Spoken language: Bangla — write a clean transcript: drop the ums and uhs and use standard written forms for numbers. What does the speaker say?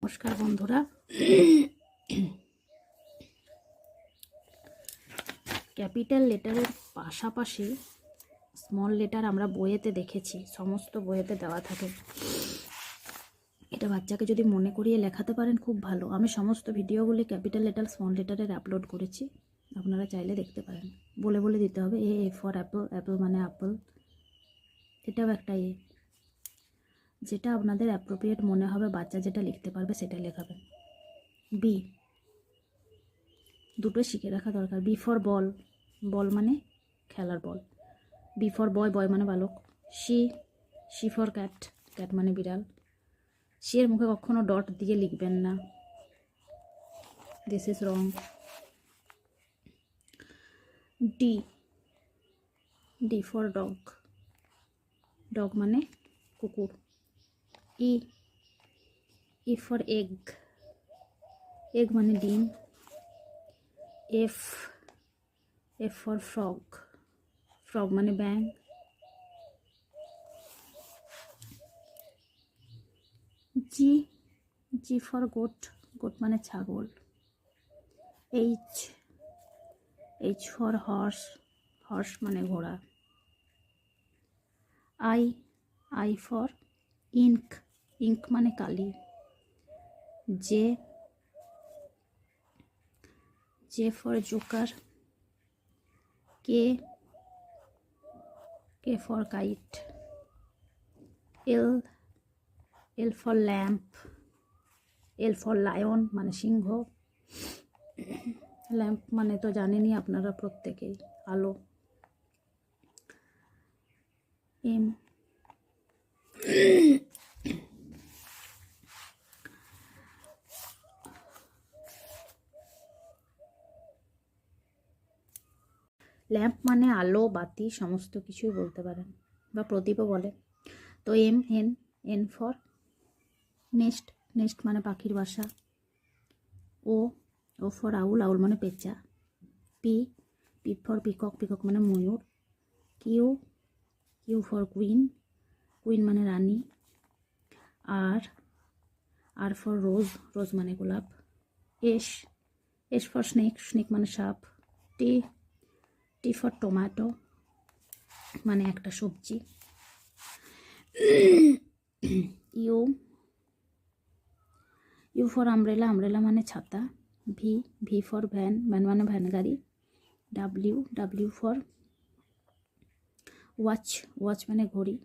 নমস্কার বন্ধুরা, ক্যাপিটাল লেটারের পাশাপাশি স্মল লেটার আমরা বইয়েতে দেখেছি, সমস্ত বইয়েতে দেওয়া থাকে। এটা বাচ্চাকে যদি মনে করিয়ে লেখাতে পারেন খুব ভালো। আমি সমস্ত ভিডিওগুলি ক্যাপিটাল লেটার স্মল লেটারের আপলোড করেছি, আপনারা চাইলে দেখতে পারেন। বলে বলে দিতে হবে। এ ফর অ্যাপল, অ্যাপল মানে অ্যাপল, এটাও একটা যেটা আপনাদের অ্যাপ্রোপ্রিয়েট মনে হবে, বাচ্চা যেটা লিখতে পারবে সেটা লেখাবেন। বি, দুটো শিখে রাখা দরকার। বি ফর বল, বল মানে খেলার বল। বি ফর বয়, বয় মানে বালক। সি ফর ক্যাট, ক্যাট মানে বিড়াল। সি এর মুখে কখনো ডট দিয়ে লিখবেন না, this is wrong. D for dog, dog মানে কুকুর। ই ফর এগ, এগ মানে ডিম। এফ ফর ফ্রগ, ফ্রগ মানে ব্যাঙ। জি ফর গোট, গোট মানে ছাগল। এইচ ফর হর্স, হর্স মানে ঘোড়া। আই ফর ইঙ্ক, ইঙ্ক মানে কালি। J for joker. K for kite. L for lamp, L for lion মানে সিংহ। ল্যাম্প মানে তো জানেনই আপনারা প্রত্যেকেই, আলো। এম ল্যাম্প মানে আলো, বাতি, সমস্ত কিছুই বলতে পারেন, বা প্রদীপও বলে। তো এন ফর নেস্ট, নেস্ট মানে পাখির বাসা। ও ফর আউল, আউল মানে পেঁচা। পি ফর পিকক, পিকক মানে ময়ূর। কিউ ফর কুইন, কুইন মানে রানী। আর ফর রোজ, রোজ মানে গোলাপ। এস ফর স্নেক, স্নেক মানে সাপ। টি ফর টমেটো মানে একটা সবজি। ইউ ফর আমব্রেলা, আমব্রেলা মানে ছাতা। ভি ফর ভ্যান, ভ্যান মানে ভ্যান গাড়ি। ডাব্লিউ ফর ওয়াচ, ওয়াচ মানে ঘড়ি।